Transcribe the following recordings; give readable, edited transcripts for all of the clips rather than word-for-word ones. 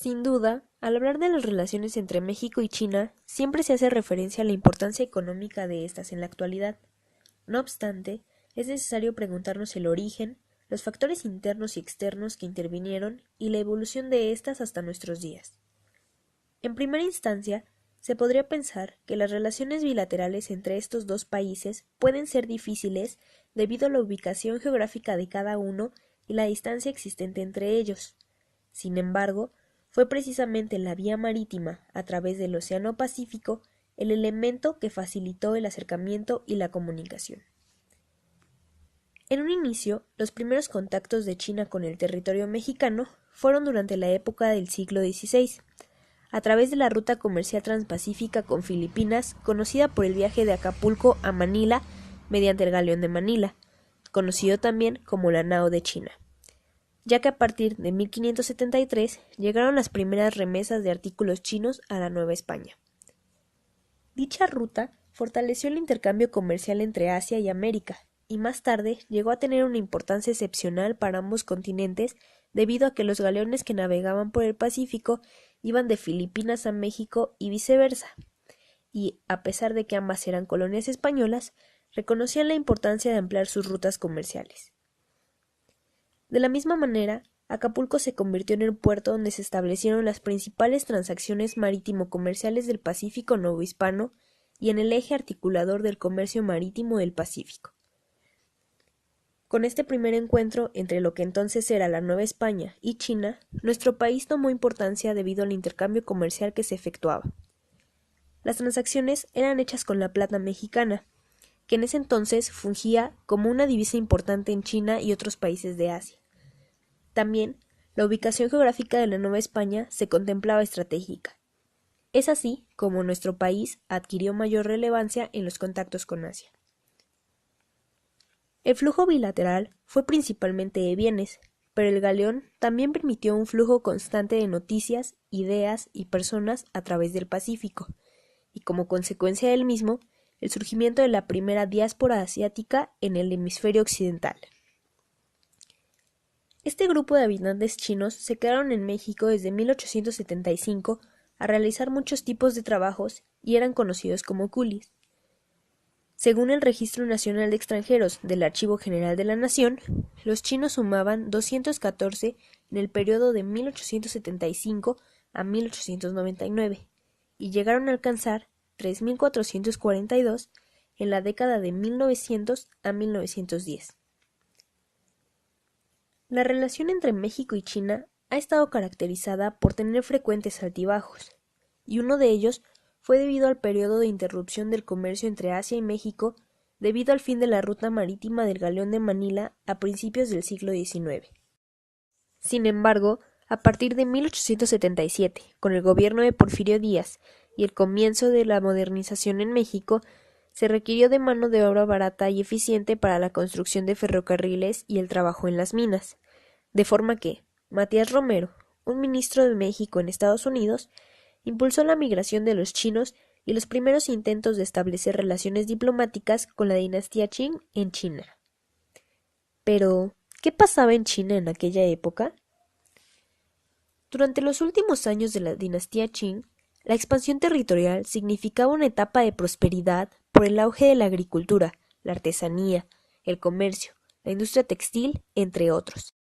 Sin duda, al hablar de las relaciones entre México y China, siempre se hace referencia a la importancia económica de estas en la actualidad. No obstante, es necesario preguntarnos el origen, los factores internos y externos que intervinieron y la evolución de estas hasta nuestros días. En primera instancia, se podría pensar que las relaciones bilaterales entre estos dos países pueden ser difíciles debido a la ubicación geográfica de cada uno y la distancia existente entre ellos. Sin embargo, fue precisamente la vía marítima a través del Océano Pacífico el elemento que facilitó el acercamiento y la comunicación. En un inicio, los primeros contactos de China con el territorio mexicano fueron durante la época del siglo XVI, a través de la ruta comercial transpacífica con Filipinas, conocida por el viaje de Acapulco a Manila mediante el Galeón de Manila, conocido también como la Nao de China, ya que a partir de 1573 llegaron las primeras remesas de artículos chinos a la Nueva España. Dicha ruta fortaleció el intercambio comercial entre Asia y América, y más tarde llegó a tener una importancia excepcional para ambos continentes debido a que los galeones que navegaban por el Pacífico iban de Filipinas a México y viceversa, y, a pesar de que ambas eran colonias españolas, reconocían la importancia de ampliar sus rutas comerciales. De la misma manera, Acapulco se convirtió en el puerto donde se establecieron las principales transacciones marítimo-comerciales del Pacífico novohispano y en el eje articulador del comercio marítimo del Pacífico. Con este primer encuentro entre lo que entonces era la Nueva España y China, nuestro país tomó importancia debido al intercambio comercial que se efectuaba. Las transacciones eran hechas con la plata mexicana, que en ese entonces fungía como una divisa importante en China y otros países de Asia. También, la ubicación geográfica de la Nueva España se contemplaba estratégica. Es así como nuestro país adquirió mayor relevancia en los contactos con Asia. El flujo bilateral fue principalmente de bienes, pero el galeón también permitió un flujo constante de noticias, ideas y personas a través del Pacífico, y como consecuencia del mismo, el surgimiento de la primera diáspora asiática en el hemisferio occidental. Este grupo de habitantes chinos se quedaron en México desde 1875 a realizar muchos tipos de trabajos y eran conocidos como culis. Según el Registro Nacional de Extranjeros del Archivo General de la Nación, los chinos sumaban 214 en el periodo de 1875 a 1899 y llegaron a alcanzar 3.442 en la década de 1900 a 1910. La relación entre México y China ha estado caracterizada por tener frecuentes altibajos, y uno de ellos fue debido al periodo de interrupción del comercio entre Asia y México debido al fin de la ruta marítima del Galeón de Manila a principios del siglo XIX. Sin embargo, a partir de 1877, con el gobierno de Porfirio Díaz y el comienzo de la modernización en México, se requirió de mano de obra barata y eficiente para la construcción de ferrocarriles y el trabajo en las minas, de forma que Matías Romero, un ministro de México en Estados Unidos, impulsó la migración de los chinos y los primeros intentos de establecer relaciones diplomáticas con la dinastía Qing en China. Pero, ¿qué pasaba en China en aquella época? Durante los últimos años de la dinastía Qing, la expansión territorial significaba una etapa de prosperidad por el auge de la agricultura, la artesanía, el comercio, la industria textil, entre otros.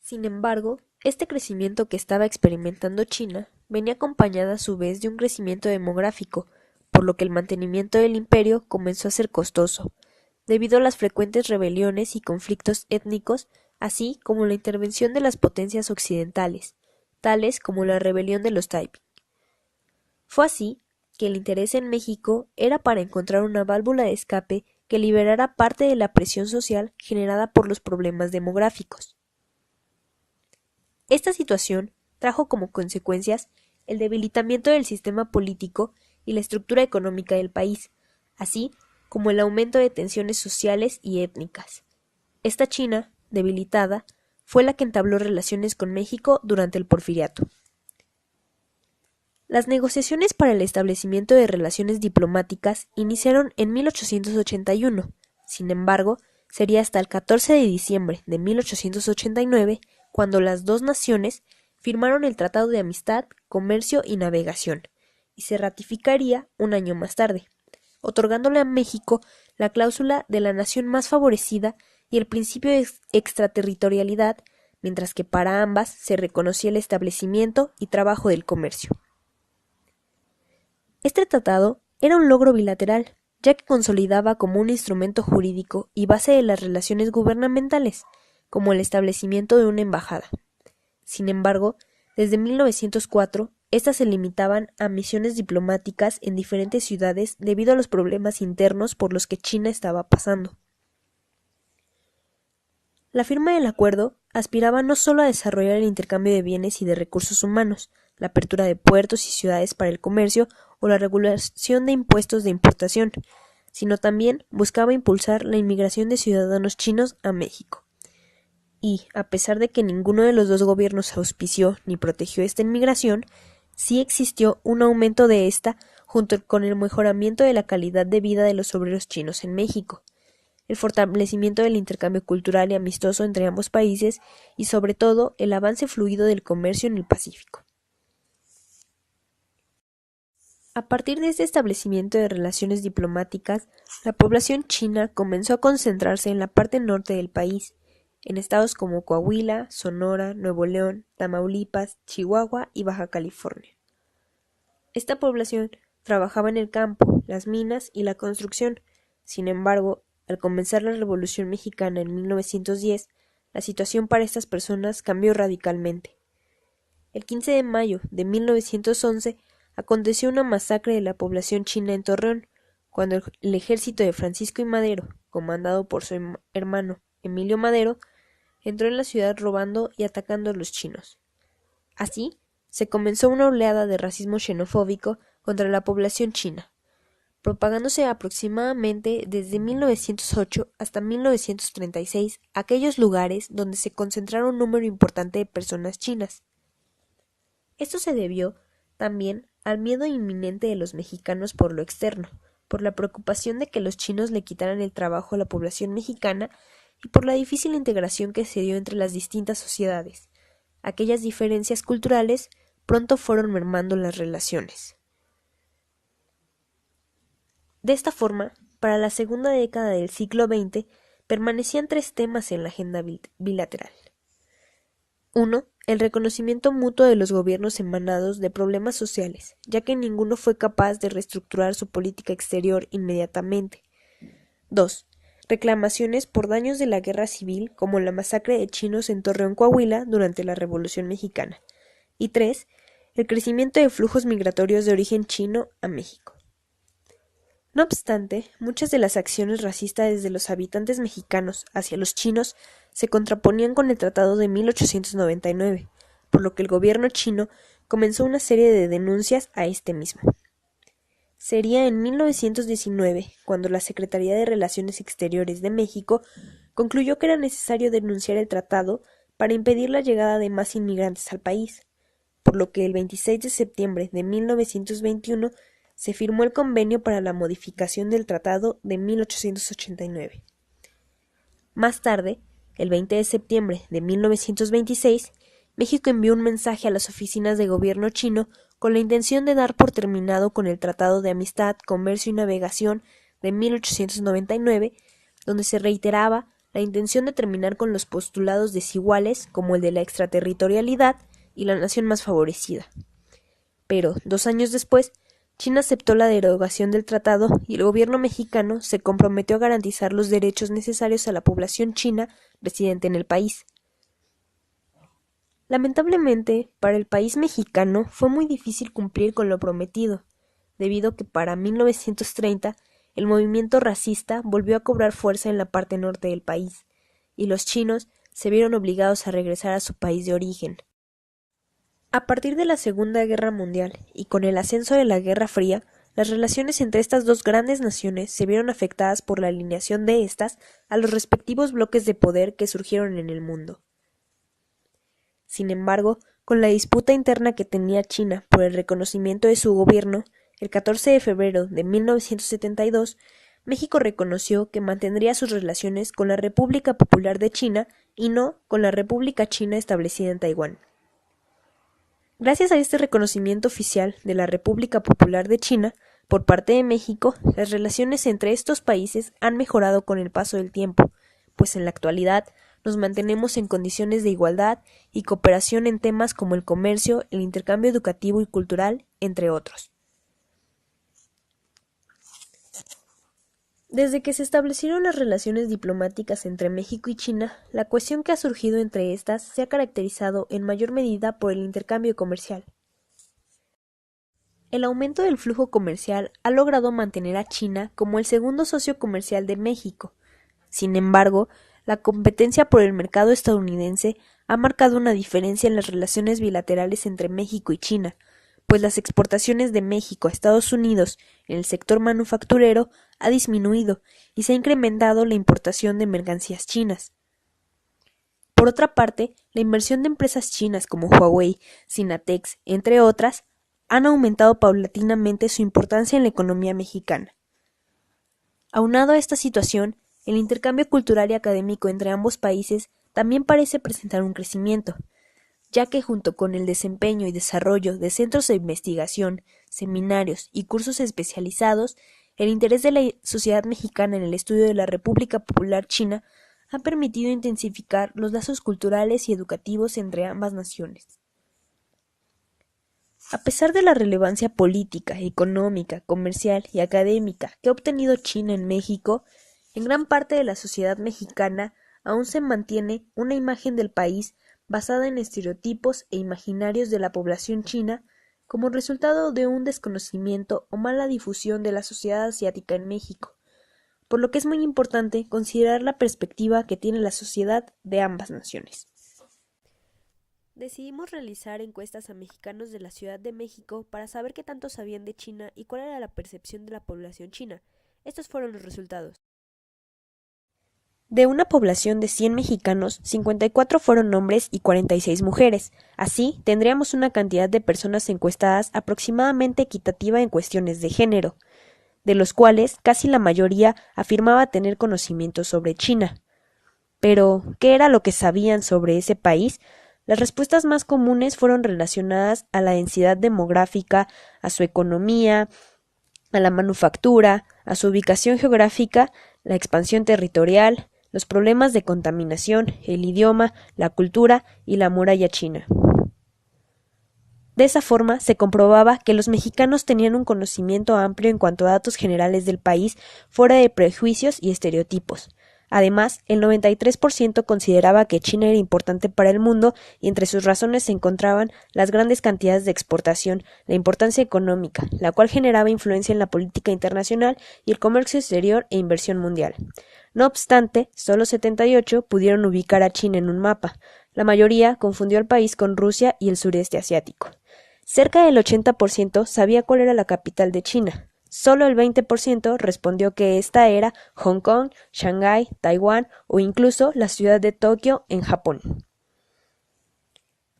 Sin embargo, este crecimiento que estaba experimentando China venía acompañada a su vez de un crecimiento demográfico, por lo que el mantenimiento del imperio comenzó a ser costoso, debido a las frecuentes rebeliones y conflictos étnicos, así como la intervención de las potencias occidentales, tales como la rebelión de los Taiping. Fue así que el interés en México era para encontrar una válvula de escape que liberara parte de la presión social generada por los problemas demográficos. Esta situación trajo como consecuencias el debilitamiento del sistema político y la estructura económica del país, así como el aumento de tensiones sociales y étnicas. Esta China, debilitada, fue la que entabló relaciones con México durante el Porfiriato. Las negociaciones para el establecimiento de relaciones diplomáticas iniciaron en 1881, sin embargo, sería hasta el 14 de diciembre de 1889 cuando las dos naciones firmaron el Tratado de Amistad, Comercio y Navegación, y se ratificaría un año más tarde, otorgándole a México la cláusula de la nación más favorecida y el principio de extraterritorialidad, mientras que para ambas se reconocía el establecimiento y trabajo del comercio. Este tratado era un logro bilateral, ya que consolidaba como un instrumento jurídico y base de las relaciones gubernamentales, como el establecimiento de una embajada. Sin embargo, desde 1904, estas se limitaban a misiones diplomáticas en diferentes ciudades debido a los problemas internos por los que China estaba pasando. La firma del acuerdo aspiraba no solo a desarrollar el intercambio de bienes y de recursos humanos, la apertura de puertos y ciudades para el comercio o la regulación de impuestos de importación, sino también buscaba impulsar la inmigración de ciudadanos chinos a México. Y, a pesar de que ninguno de los dos gobiernos auspició ni protegió esta inmigración, sí existió un aumento de esta junto con el mejoramiento de la calidad de vida de los obreros chinos en México, el fortalecimiento del intercambio cultural y amistoso entre ambos países y, sobre todo, el avance fluido del comercio en el Pacífico. A partir de este establecimiento de relaciones diplomáticas, la población china comenzó a concentrarse en la parte norte del país, en estados como Coahuila, Sonora, Nuevo León, Tamaulipas, Chihuahua y Baja California. Esta población trabajaba en el campo, las minas y la construcción. Sin embargo, al comenzar la Revolución Mexicana en 1910, la situación para estas personas cambió radicalmente. El 15 de mayo de 1911 aconteció una masacre de la población china en Torreón, cuando el ejército de Francisco I. Madero, comandado por su hermano Emilio Madero, entró en la ciudad robando y atacando a los chinos. Así, se comenzó una oleada de racismo xenofóbico contra la población china, propagándose aproximadamente desde 1908 hasta 1936 aquellos lugares donde se concentraron un número importante de personas chinas. Esto se debió también al miedo inminente de los mexicanos por lo externo, por la preocupación de que los chinos le quitaran el trabajo a la población mexicana y por la difícil integración que se dio entre las distintas sociedades. Aquellas diferencias culturales pronto fueron mermando las relaciones. De esta forma, para la segunda década del siglo XX, permanecían tres temas en la agenda bilateral. 1. El reconocimiento mutuo de los gobiernos emanados de problemas sociales, ya que ninguno fue capaz de reestructurar su política exterior inmediatamente. 2. Reclamaciones por daños de la guerra civil, como la masacre de chinos en Torreón, Coahuila, durante la Revolución Mexicana. Y 3. El crecimiento de flujos migratorios de origen chino a México. No obstante, muchas de las acciones racistas de los habitantes mexicanos hacia los chinos se contraponían con el Tratado de 1899, por lo que el gobierno chino comenzó una serie de denuncias a este mismo. Sería en 1919 cuando la Secretaría de Relaciones Exteriores de México concluyó que era necesario denunciar el tratado para impedir la llegada de más inmigrantes al país, por lo que el 26 de septiembre de 1921 se firmó el convenio para la modificación del Tratado de 1889. Más tarde, el 20 de septiembre de 1926, México envió un mensaje a las oficinas de gobierno chino con la intención de dar por terminado con el Tratado de Amistad, Comercio y Navegación de 1899, donde se reiteraba la intención de terminar con los postulados desiguales como el de la extraterritorialidad y la nación más favorecida. Pero, 2 años después, China aceptó la derogación del tratado y el gobierno mexicano se comprometió a garantizar los derechos necesarios a la población china residente en el país. Lamentablemente, para el país mexicano fue muy difícil cumplir con lo prometido, debido a que para 1930 el movimiento racista volvió a cobrar fuerza en la parte norte del país, y los chinos se vieron obligados a regresar a su país de origen. A partir de la Segunda Guerra Mundial y con el ascenso de la Guerra Fría, las relaciones entre estas dos grandes naciones se vieron afectadas por la alineación de estas a los respectivos bloques de poder que surgieron en el mundo. Sin embargo, con la disputa interna que tenía China por el reconocimiento de su gobierno, el 14 de febrero de 1972, México reconoció que mantendría sus relaciones con la República Popular de China y no con la República China establecida en Taiwán. Gracias a este reconocimiento oficial de la República Popular de China por parte de México, las relaciones entre estos países han mejorado con el paso del tiempo, pues en la actualidad nos mantenemos en condiciones de igualdad y cooperación en temas como el comercio, el intercambio educativo y cultural, entre otros. Desde que se establecieron las relaciones diplomáticas entre México y China, la cohesión que ha surgido entre estas se ha caracterizado en mayor medida por el intercambio comercial. El aumento del flujo comercial ha logrado mantener a China como el segundo socio comercial de México. Sin embargo, la competencia por el mercado estadounidense ha marcado una diferencia en las relaciones bilaterales entre México y China, pues las exportaciones de México a Estados Unidos en el sector manufacturero ha disminuido y se ha incrementado la importación de mercancías chinas. Por otra parte, la inversión de empresas chinas como Huawei, Sinatex, entre otras, han aumentado paulatinamente su importancia en la economía mexicana. Aunado a esta situación, el intercambio cultural y académico entre ambos países también parece presentar un crecimiento, ya que junto con el desempeño y desarrollo de centros de investigación, seminarios y cursos especializados, el interés de la sociedad mexicana en el estudio de la República Popular China ha permitido intensificar los lazos culturales y educativos entre ambas naciones. A pesar de la relevancia política, económica, comercial y académica que ha obtenido China en México, en gran parte de la sociedad mexicana aún se mantiene una imagen del país basada en estereotipos e imaginarios de la población china como resultado de un desconocimiento o mala difusión de la sociedad asiática en México, por lo que es muy importante considerar la perspectiva que tiene la sociedad de ambas naciones. Decidimos realizar encuestas a mexicanos de la Ciudad de México para saber qué tanto sabían de China y cuál era la percepción de la población china. Estos fueron los resultados. De una población de 100 mexicanos, 54 fueron hombres y 46 mujeres. Así, tendríamos una cantidad de personas encuestadas aproximadamente equitativa en cuestiones de género, de los cuales casi la mayoría afirmaba tener conocimientos sobre China. Pero, ¿qué era lo que sabían sobre ese país? Las respuestas más comunes fueron relacionadas a la densidad demográfica, a su economía, a la manufactura, a su ubicación geográfica, la expansión territorial, los problemas de contaminación, el idioma, la cultura y la muralla china. De esa forma se comprobaba que los mexicanos tenían un conocimiento amplio en cuanto a datos generales del país, fuera de prejuicios y estereotipos. Además, el 93% consideraba que China era importante para el mundo y entre sus razones se encontraban las grandes cantidades de exportación, la importancia económica, la cual generaba influencia en la política internacional y el comercio exterior e inversión mundial. No obstante, solo 78 pudieron ubicar a China en un mapa. La mayoría confundió al país con Rusia y el sureste asiático. Cerca del 80% sabía cuál era la capital de China. Solo el 20% respondió que esta era Hong Kong, Shanghái, Taiwán o incluso la ciudad de Tokio en Japón.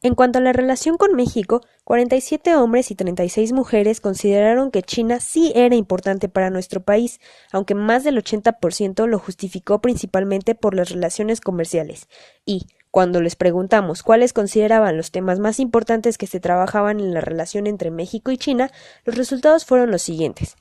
En cuanto a la relación con México, 47 hombres y 36 mujeres consideraron que China sí era importante para nuestro país, aunque más del 80% lo justificó principalmente por las relaciones comerciales. Y, cuando les preguntamos cuáles consideraban los temas más importantes que se trabajaban en la relación entre México y China, los resultados fueron los siguientes.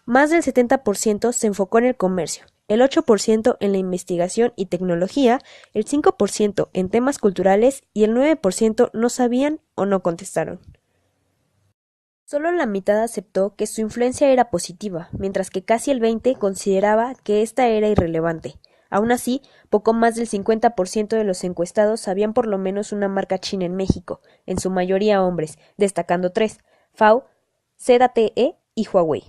Más del 70% se enfocó en el comercio, el 8% en la investigación y tecnología, el 5% en temas culturales y el 9% no sabían o no contestaron. Solo la mitad aceptó que su influencia era positiva, mientras que casi el 20% consideraba que esta era irrelevante. Aún así, poco más del 50% de los encuestados sabían por lo menos una marca china en México, en su mayoría hombres, destacando 3, FAO, ZTE y Huawei.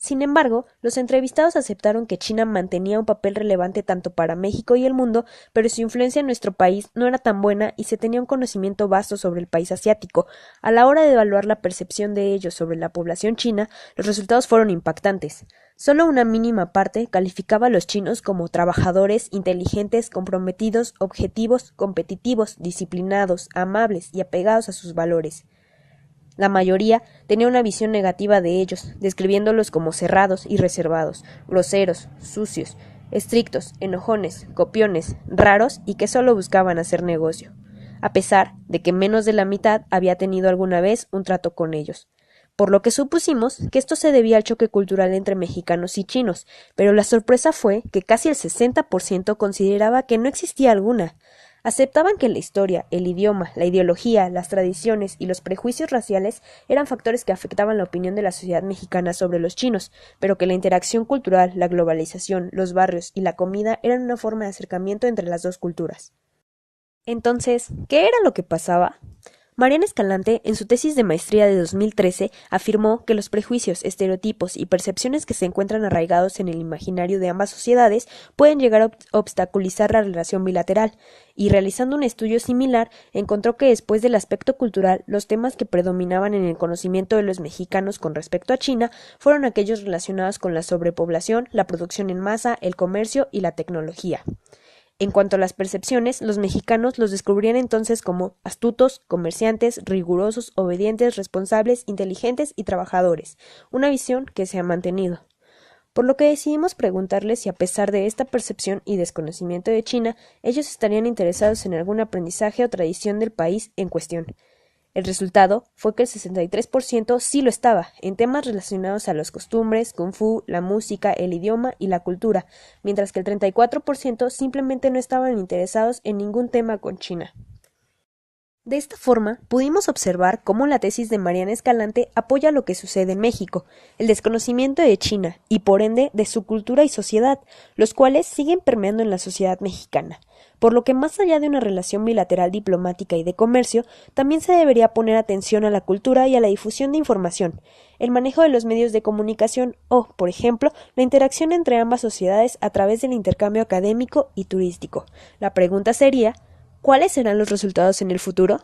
Sin embargo, los entrevistados aceptaron que China mantenía un papel relevante tanto para México y el mundo, pero su influencia en nuestro país no era tan buena y se tenía un conocimiento vasto sobre el país asiático. A la hora de evaluar la percepción de ellos sobre la población china, los resultados fueron impactantes. Solo una mínima parte calificaba a los chinos como trabajadores, inteligentes, comprometidos, objetivos, competitivos, disciplinados, amables y apegados a sus valores. La mayoría tenía una visión negativa de ellos, describiéndolos como cerrados y reservados, groseros, sucios, estrictos, enojones, copiones, raros y que solo buscaban hacer negocio. a pesar de que menos de la mitad había tenido alguna vez un trato con ellos. Por lo que supusimos que esto se debía al choque cultural entre mexicanos y chinos, pero la sorpresa fue que casi el 60% consideraba que no existía alguna. Aceptaban que la historia, el idioma, la ideología, las tradiciones y los prejuicios raciales eran factores que afectaban la opinión de la sociedad mexicana sobre los chinos, pero que la interacción cultural, la globalización, los barrios y la comida eran una forma de acercamiento entre las dos culturas. Entonces, ¿qué era lo que pasaba? Mariana Escalante, en su tesis de maestría de 2013, afirmó que los prejuicios, estereotipos y percepciones que se encuentran arraigados en el imaginario de ambas sociedades pueden llegar a obstaculizar la relación bilateral, y realizando un estudio similar, encontró que después del aspecto cultural, los temas que predominaban en el conocimiento de los mexicanos con respecto a China fueron aquellos relacionados con la sobrepoblación, la producción en masa, el comercio y la tecnología. En cuanto a las percepciones, los mexicanos los descubrían entonces como astutos, comerciantes, rigurosos, obedientes, responsables, inteligentes y trabajadores, una visión que se ha mantenido. Por lo que decidimos preguntarles si a pesar de esta percepción y desconocimiento de China, ellos estarían interesados en algún aprendizaje o tradición del país en cuestión. El resultado fue que el 63% sí lo estaba, en temas relacionados a las costumbres, kung fu, la música, el idioma y la cultura, mientras que el 34% simplemente no estaban interesados en ningún tema con China. De esta forma, pudimos observar cómo la tesis de Mariana Escalante apoya lo que sucede en México, el desconocimiento de China y, por ende, de su cultura y sociedad, los cuales siguen permeando en la sociedad mexicana, por lo que más allá de una relación bilateral diplomática y de comercio, también se debería poner atención a la cultura y a la difusión de información, el manejo de los medios de comunicación o, por ejemplo, la interacción entre ambas sociedades a través del intercambio académico y turístico. La pregunta sería, ¿cuáles serán los resultados en el futuro?